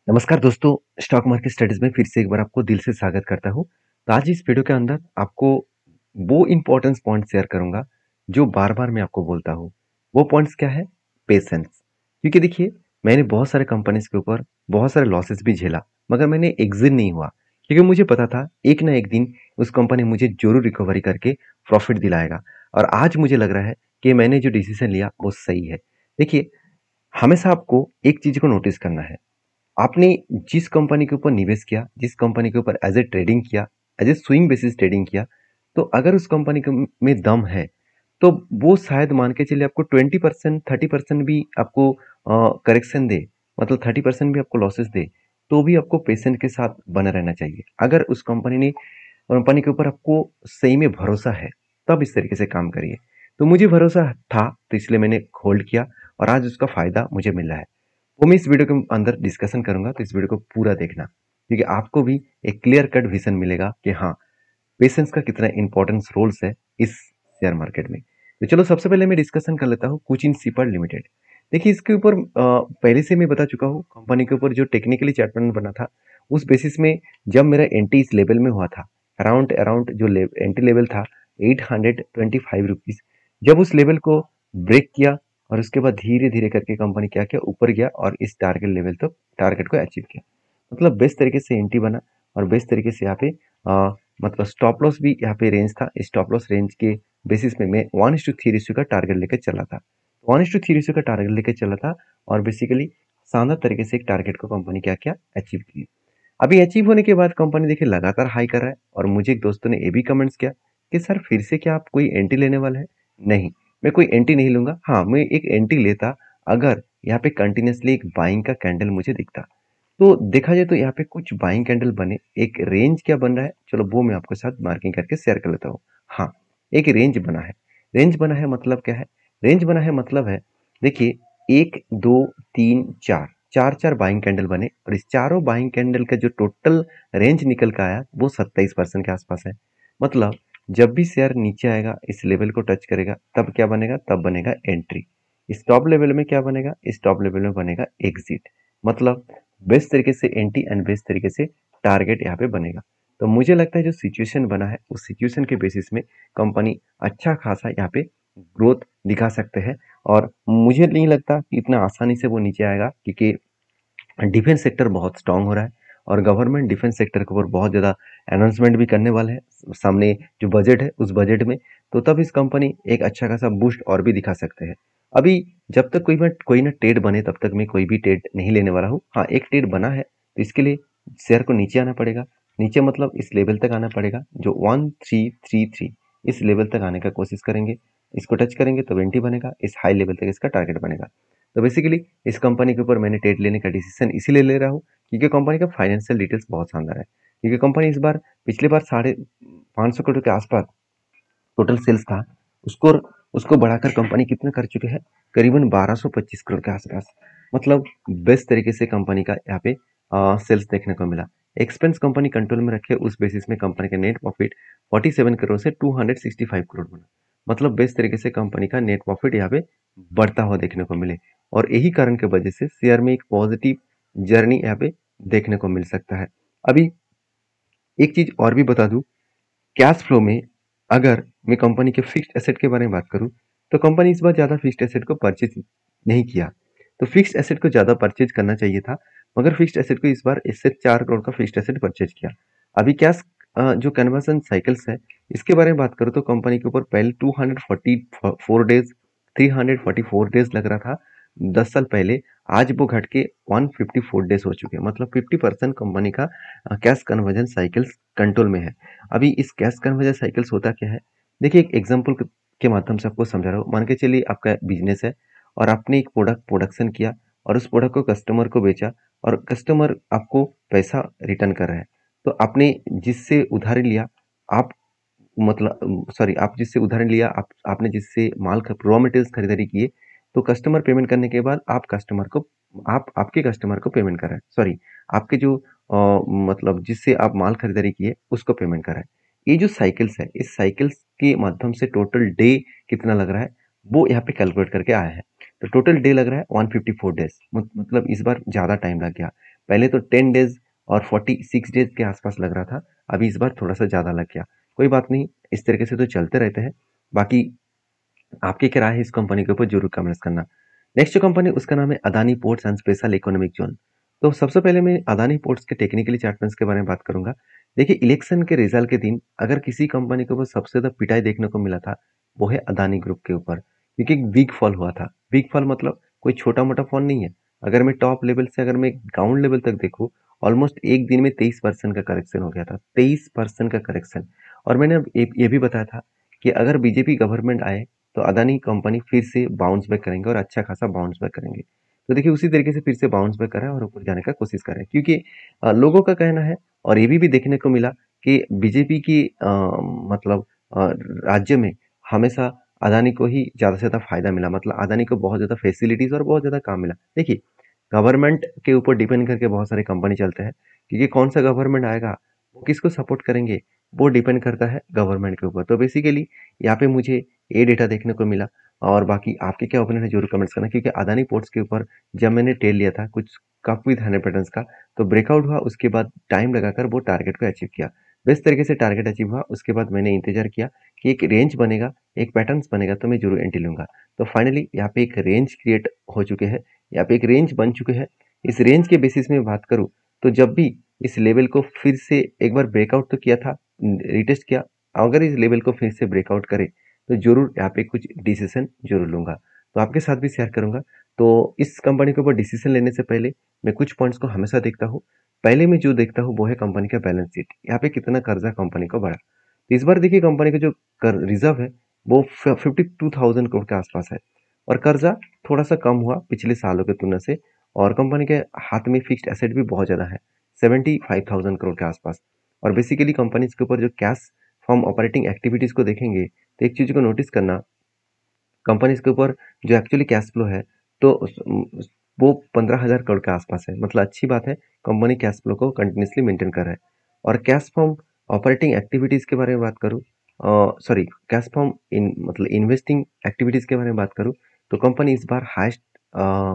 नमस्कार दोस्तों, stock market studies में फिर से एक बार आपको दिल से स्वागत करता हूँ। तो आज इस वीडियो के अंदर आपको वो इम्पोर्टेंस पॉइंट शेयर करूंगा जो बार-बार मैं आपको बोलता हूँ। वो पॉइंट्स क्या है? पेशेंस। क्योंकि देखिए, मैंने बहुत सारे कंपनीज के ऊपर बहुत सारे लॉसेस भी झेला, मगर मैंने एग्जिट नहीं हुआ क्योंकि मुझे पता था एक ना एक दिन उस कंपनी मुझे जरूर रिकवरी करके प्रॉफिट दिलाएगा। और आज मुझे लग रहा है कि मैंने जो डिसीजन लिया वो सही है। देखिए, हमेशा आपको एक चीज को नोटिस करना है। आपने जिस कंपनी के ऊपर निवेश किया, जिस कंपनी के ऊपर एज ए ट्रेडिंग किया, as a swing basis trading किया, तो अगर उस कंपनी में दम है, तो वो शायद मान के चलिए आपको 20% 30% भी आपको करेक्शन दे, मतलब 30% भी आपको लॉसेस दे, तो भी आपको पेशेंट के साथ बना रहना चाहिए। अगर उस कंपनी के ऊपर आपको सही में भरोसा है, तब इस तरीके से काम करिए। तो मुझे भरोसा था, तो इसलिए मैंने होल्ड किया और आज उसका फायदा मुझे मिल रहा है। वो मैं इस वीडियो के अंदर डिस्कशन करूंगा, तो इस वीडियो को पूरा देखना क्योंकि आपको भी एक क्लियर कट विजन मिलेगा कि हाँ, पेशेंस का कितना इंपॉर्टेंस रोल्स है इस शेयर मार्केट में। तो चलो सबसे पहले मैं डिस्कशन कर लेता हूँ कोचिन शिपयार्ड लिमिटेड। देखिए, इसके ऊपर पहले से मैं बता चुका हूँ, कंपनी के ऊपर जो टेक्निकली चार्ट पैटर्न बना था उस बेसिस में जब मेरा एंट्री इस लेवल में हुआ था, अराउंड अराउंड जो एंट्री लेवल था 825 रुपीज, जब उस लेवल को ब्रेक किया और उसके बाद धीरे धीरे करके कंपनी क्या किया, ऊपर गया और इस टारगेट लेवल तक टारगेट को अचीव किया। मतलब बेस्ट तरीके से एंट्री बना और बेस्ट तरीके से यहाँ पे मतलब स्टॉप लॉस भी यहाँ पे रेंज था। स्टॉप लॉस रेंज के बेसिस में मैं 1:3 रेशियो का टारगेट लेकर चला था। 1:3 रेशियो का टारगेट लेकर चला था और बेसिकली शानदार तरीके से एक टारगेट को कंपनी क्या किया, अचीव की। अभी अचीव होने के बाद कंपनी देखिए लगातार हाई कर रहा है और मुझे एक दोस्तों ने ये भी कमेंट्स किया कि सर फिर से क्या आप कोई एंट्री लेने वाले हैं? नहीं, मैं कोई एंट्री नहीं लूंगा। हाँ, मैं एक एंट्री लेता अगर यहाँ पे कंटिन्यूसली एक बाइंग का कैंडल मुझे दिखता। तो देखा जाए तो यहाँ पे कुछ बाइंग कैंडल बने, एक रेंज क्या बन रहा है, चलो वो मैं आपके साथ मार्किंग करके शेयर कर लेता हूँ। हाँ, एक रेंज बना है। रेंज बना है मतलब क्या है? रेंज बना है मतलब है, देखिए, एक दो तीन चार, चार चार बाइंग कैंडल बने और इस चारों बाइंग कैंडल का जो टोटल रेंज निकल कर आया वो 27% के आसपास है। मतलब जब भी शेयर नीचे आएगा, इस लेवल को टच करेगा, तब क्या बनेगा? तब बनेगा एंट्री। इस टॉप लेवल में क्या बनेगा? इस टॉप लेवल में बनेगा एग्जिट। मतलब बेस्ट तरीके से एंट्री एंड बेस्ट तरीके से टारगेट यहाँ पे बनेगा। तो मुझे लगता है जो सिचुएशन बना है उस सिचुएशन के बेसिस में कंपनी अच्छा खासा यहाँ पे ग्रोथ दिखा सकते हैं और मुझे नहीं लगता कि इतना आसानी से वो नीचे आएगा क्योंकि डिफेंस सेक्टर बहुत स्ट्रांग हो रहा है और गवर्नमेंट डिफेंस सेक्टर के ऊपर बहुत ज़्यादा अनाउंसमेंट भी करने वाले हैं सामने। जो बजट है उस बजट में, तो तब इस कंपनी एक अच्छा खासा बूस्ट और भी दिखा सकते हैं। अभी जब तक कोई ना ट्रेड बने तब तक मैं कोई भी ट्रेड नहीं लेने वाला हूँ। हाँ, एक ट्रेड बना है तो इसके लिए शेयर को नीचे आना पड़ेगा। नीचे मतलब इस लेवल तक आना पड़ेगा जो 1333, इस लेवल तक आने का कोशिश करेंगे। इसको टच करेंगे तो 20 बनेगा, इस हाई लेवल तक इसका टारगेट बनेगा। तो बेसिकली इस कंपनी के ऊपर मैंने ट्रेड लेने का डिसीजन इसीलिए ले रहा हूँ क्योंकि कंपनी का फाइनेंशियल डिटेल्स बहुत शानदार है। क्योंकि कंपनी इस बार पिछली बार 550 करोड़ के आसपास टोटल सेल्स था, उसको उसको बढ़ाकर कंपनी कितना कर चुके हैं? करीबन 1225 करोड़ के आसपास। मतलब बेस्ट तरीके से कंपनी का यहाँ पे सेल्स देखने को मिला। एक्सपेंस कंपनी कंट्रोल में रखे, उस बेसिस में कंपनी का नेट प्रॉफिट 47 करोड़ से 265 करोड़ बना। मतलब बेस्ट तरीके से कंपनी का नेट प्रॉफिट यहाँ पे बढ़ता हुआ देखने को मिले और यही कारण की वजह से शेयर में एक पॉजिटिव जर्नी यहाँ पे देखने को मिल सकता है। अभी एक चीज और भी बता दूं, कैश फ्लो में अगर मैं कंपनी के फिक्स्ड एसेट के बारे में बात करूं, तो कंपनी इस बार ज़्यादा फिक्स्ड एसेट को परचेज नहीं किया। तो फिक्स्ड एसेट को ज़्यादा परचेज करना चाहिए था, मगर फिक्स्ड एसेट को इस बार इससे 4 करोड़ का फिक्स्ड एसेट परचेज किया। अभी कैश जो कन्वर्सन साइकिल्स है, इसके बारे में बात करूँ तो कंपनी के ऊपर पहले 244 डेज, 344 डेज लग रहा था 10 साल पहले। आज वो घट के 154 डेज हो चुके हैं। मतलब 50% कंपनी का कैश कन्वर्जन साइकिल्स कंट्रोल में है। अभी इस कैश कन्वर्जन साइकिल्स होता क्या है? देखिए, एक एग्जांपल के माध्यम से आपको समझा रहा हूँ। मान के चलिए आपका बिजनेस है और आपने एक प्रोडक्शन किया और उस प्रोडक्ट को कस्टमर को बेचा और कस्टमर आपको पैसा रिटर्न कर रहा है। तो आपने जिससे उधारी लिया, आप मतलब सॉरी, आप जिससे उदाहरण लिया, आपने जिससे माल का रॉ मटेरियल्स खरीदारी किए, तो कस्टमर पेमेंट करने के बाद आप आपके कस्टमर को पेमेंट कर रहे हैं, सॉरी, आपके जो मतलब जिससे आप माल खरीदारी किए उसको पेमेंट कर रहे हैं। ये जो साइकिल्स है, इस साइकिल्स के माध्यम से टोटल डे कितना लग रहा है वो यहाँ पे कैलकुलेट करके आया है। तो टोटल डे लग रहा है 154 डेज। मतलब इस बार ज्यादा टाइम लग गया। पहले तो 10 डेज और 46 डेज के आसपास लग रहा था, अभी इस बार थोड़ा सा ज़्यादा लग गया। कोई बात नहीं, इस तरीके से तो चलते रहते हैं। बाकी आपकी क्या राय है इस कंपनी के ऊपर, जरूर कमेंट्स करना। नेक्स्ट जो कंपनी उसका नाम है Adani ports and special economic zone. तो सबसे पहले मैं अदानी पोर्ट्स के टेक्निकली चार्टर्स के बारे में बात करूंगा। देखिए, इलेक्शन के रिजल्ट के दिन अगर किसी कंपनी के ऊपर सबसे ज्यादा पिटाई देखने को मिला था, वो है अदानी ग्रुप के ऊपर, क्योंकि एक बिग फॉल हुआ था। बिग फॉल मतलब कोई छोटा मोटा फॉल नहीं है। अगर मैं टॉप लेवल से अगर मैं ग्राउंड लेवल तक देखूँ, ऑलमोस्ट एक दिन में 23% का करेक्शन हो गया था, 23% का करेक्शन। और मैंने अब ये भी बताया था कि अगर बीजेपी गवर्नमेंट आए तो अदानी कंपनी फिर से बाउंस बैक करेंगे और अच्छा खासा बाउंस बैक करेंगे। तो देखिए, उसी तरीके से फिर से बाउंस बैक कर रहा है और ऊपर जाने का कोशिश कर रहे हैं, क्योंकि लोगों का कहना है और ये भी देखने को मिला कि बीजेपी की मतलब राज्य में हमेशा अदानी को ही ज़्यादा से ज़्यादा फायदा मिला, मतलब अदानी को बहुत ज़्यादा फैसिलिटीज और बहुत ज़्यादा काम मिला। देखिए, गवर्नमेंट के ऊपर डिपेंड करके बहुत सारे कंपनी चलते हैं, क्योंकि कौन सा गवर्नमेंट आएगा, वो किसको सपोर्ट करेंगे, वो डिपेंड करता है गवर्नमेंट के ऊपर। तो बेसिकली यहाँ पे मुझे ये डेटा देखने को मिला। और बाकी आपके क्या ओपिनियन है जरूर कमेंट्स करना, क्योंकि अदानी पोर्ट्स के ऊपर जब मैंने टेल लिया था कुछ कप विद 100 का, तो ब्रेकआउट हुआ, उसके बाद टाइम लगाकर वो टारगेट को अचीव किया। बेस्ट तरीके से टारगेट अचीव हुआ, उसके बाद मैंने इंतजार किया कि एक रेंज बनेगा, एक पैटर्न बनेगा, तो मैं जरूर एंट्री लूंगा। तो फाइनली यहाँ पे एक रेंज क्रिएट हो चुके हैं, यहाँ पे एक रेंज बन चुके हैं। इस रेंज के बेसिस में बात करूँ तो जब भी इस लेवल को फिर से एक बार ब्रेकआउट तो किया था, रिटेस्ट किया, अगर इस लेवल को फिर से ब्रेकआउट करे तो जरूर यहाँ पे कुछ डिसीजन जरूर लूंगा, तो आपके साथ भी शेयर करूंगा। तो इस कंपनी के ऊपर डिसीजन लेने से पहले मैं कुछ पॉइंट्स को हमेशा देखता हूँ। पहले मैं जो देखता हूँ वो है कंपनी का बैलेंस शीट, यहाँ पे कितना कर्जा कंपनी को बढ़ा। तो इस बार देखिए, कंपनी का जो रिजर्व है वो 52,000 करोड़ के आसपास है, और कर्जा थोड़ा सा कम हुआ पिछले सालों की तुलना से। और कंपनी के हाथ में फिक्स्ड एसेट भी बहुत ज़्यादा है, 75,000 करोड़ के आसपास। और बेसिकली कंपनी के ऊपर जो कैश फ्रॉम ऑपरेटिंग एक्टिविटीज़ को देखेंगे, तो एक चीज़ को नोटिस करना, कंपनीज के ऊपर जो एक्चुअली कैश फ्लो है, तो वो 15,000 करोड़ के आसपास है। मतलब अच्छी बात है, कंपनी कैश फ्लो को कंटिन्यूसली मेंटेन कर रहा है। और कैश फ्रॉम ऑपरेटिंग एक्टिविटीज़ के बारे में बात करूँ, सॉरी, कैश फ्रॉम इन मतलब इन्वेस्टिंग एक्टिविटीज़ के बारे में बात करूँ, तो कंपनी इस बार हाईएस्ट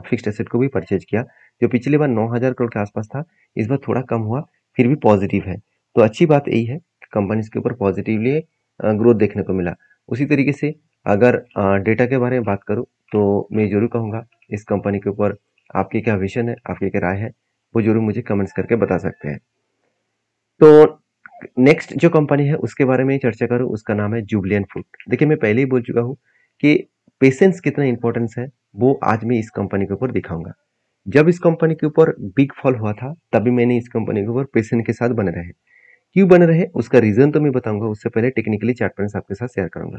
फिक्स्ड एसेट को भी परचेज किया, जो पिछली बार 9,000 करोड़ के आसपास था, इस बार थोड़ा कम हुआ, फिर भी पॉजिटिव है। तो अच्छी बात यही है कि कंपनीज के ऊपर पॉजिटिवली ग्रोथ देखने को मिला। उसी तरीके से अगर डेटा के बारे में बात करूँ, तो मैं ज़रूर कहूँगा इस कंपनी के ऊपर आपकी क्या विज़न है, आपकी क्या राय है, वो ज़रूर मुझे कमेंट्स करके बता सकते हैं। तो नेक्स्ट जो कंपनी है उसके बारे में चर्चा करूँ, उसका नाम है जुबिलेंट फूड। देखिए, मैं पहले ही बोल चुका हूँ कि पेशेंस कितना इंपॉर्टेंस है, वो आज मैं इस कंपनी के ऊपर दिखाऊंगा। जब इस कंपनी के ऊपर बिग फॉल हुआ था, तभी मैंने इस कंपनी के ऊपर पेशेंस के साथ बने रहे। क्यों बने रहे उसका रीजन तो मैं बताऊंगा, उससे पहले टेक्निकली चार्ट पैटर्न आपके साथ शेयर करूंगा।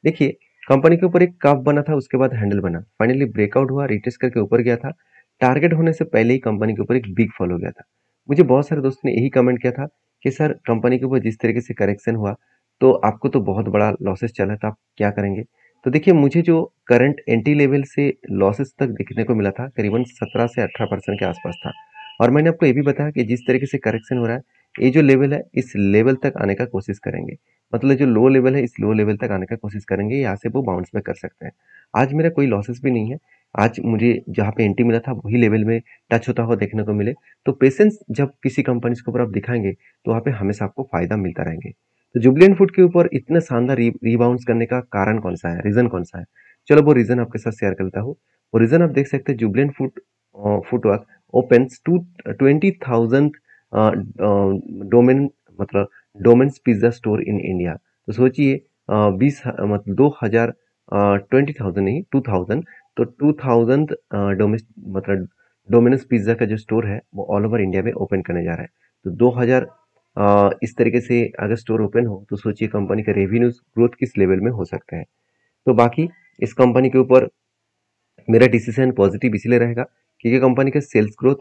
देखिए, कंपनी के ऊपर एक कप बना था, उसके बाद हैंडल बना, फाइनली ब्रेकआउट हुआ, रिटेस्ट करके ऊपर गया था। टारगेट होने से पहले ही कंपनी के ऊपर एक बिग फॉल हो गया था। मुझे बहुत सारे दोस्तों ने यही कमेंट किया था कि सर, कंपनी के ऊपर जिस तरीके से करेक्शन हुआ, तो आपको तो बहुत बड़ा लॉसेस चला था, आप क्या करेंगे। तो देखिए, मुझे जो करंट एंट्री लेवल से लॉसेस तक देखने को मिला था, करीबन 17 से 18% के आसपास था। और मैंने आपको ये भी बताया कि जिस तरीके से करेक्शन हो रहा है, ये जो लेवल है, इस लेवल तक आने का कोशिश करेंगे। मतलब जो लो लेवल है, इस लो लेवल तक आने का कोशिश करेंगे, यहाँ से वो बाउंस बैक कर सकते हैं। आज मेरा कोई लॉसेस भी नहीं है। आज मुझे जहाँ पे एंट्री मिला था वही लेवल में टच होता हुआ देखने को मिले। तो पेशेंस जब किसी कंपनी के ऊपर आप दिखाएंगे, तो वहाँ पे हमेशा आपको फायदा मिलता रहेंगे। तो जुबिलेंट फूड के ऊपर इतना शानदार रिबाउंस करने का कारण कौन सा है, रीजन कौन सा है, चलो वो रीजन आपके साथ शेयर करता हूँ। वो रीजन आप देख सकते हैं, Jubilant food footwork opens to 20,000 domain, मतलब domains pizza store in India. तो सोचिए, 20 मतलब 2,000, 20,000 नहीं, 2,000, तो 2,000 डोमेस मतलब डोमिनोज पिज्जा का जो स्टोर है वो ऑल ओवर इंडिया में ओपन करने जा रहा है। तो 2,000 इस तरीके से अगर स्टोर ओपन हो, तो सोचिए कंपनी का रेवेन्यू ग्रोथ किस लेवल में हो सकता है। तो बाकी इस कंपनी के ऊपर मेरा डिसीजन पॉजिटिव इसलिए रहेगा क्योंकि कंपनी का सेल्स ग्रोथ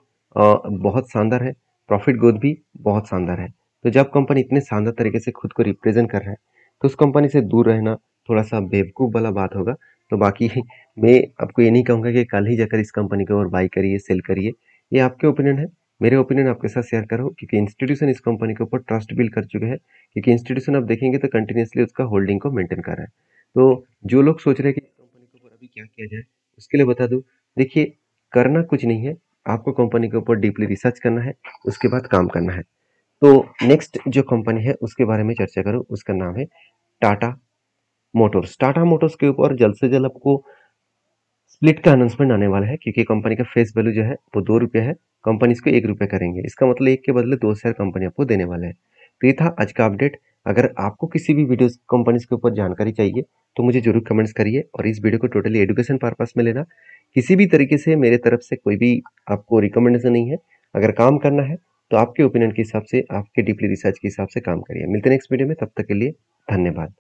बहुत शानदार है, प्रॉफिट ग्रोथ भी बहुत शानदार है। तो जब कंपनी इतने शानदार तरीके से खुद को रिप्रेजेंट कर रहा है, तो उस कंपनी से दूर रहना थोड़ा सा बेवकूफ़ वाला बात होगा। तो बाकी मैं आपको ये नहीं कहूँगा कि कल ही जाकर इस कंपनी को और बाई करिए, सेल करिए। ये आपके ओपिनियन है, मेरे ओपिनियन आपके साथ शेयर कर रहा हूँ, क्योंकि इंस्टीट्यूशन इस कंपनी के ऊपर ट्रस्ट बिल्ड कर चुके हैं। क्योंकि इंस्टीट्यूशन आप देखेंगे तो कंटिन्यूसली उसका होल्डिंग को मेंटेन कर रहा है। तो जो लोग सोच रहे हैं कि इस कंपनी के ऊपर अभी क्या किया जाए, उसके लिए बता दूं, देखिए, करना कुछ नहीं है, आपको कंपनी के ऊपर डीपली रिसर्च करना है, उसके बाद काम करना है। तो नेक्स्ट जो कंपनी है उसके बारे में चर्चा करूँ, उसका नाम है टाटा मोटर्स। टाटा मोटर्स के ऊपर जल्द से जल्द आपको स्प्लिट का अनाउंसमेंट आने वाला है, क्योंकि कंपनी का फेस वैल्यू जो है वो ₹2 है, कंपनी इसको ₹1 करेंगे। इसका मतलब एक के बदले 2 शेयर कंपनी आपको देने वाला है। तो ये था आज का अपडेट। अगर आपको किसी भी वीडियो कंपनीज के ऊपर जानकारी चाहिए तो मुझे जरूर कमेंट्स करिए, और इस वीडियो को टोटली एजुकेशन पर्पस में लेना, किसी भी तरीके से मेरे तरफ से कोई भी आपको रिकमेंडेशन नहीं है। अगर काम करना है तो आपके ओपिनियन के हिसाब से, आपके डीपली रिसर्च के हिसाब से काम करिए। मिलते हैं नेक्स्ट वीडियो में, तब तक के लिए धन्यवाद।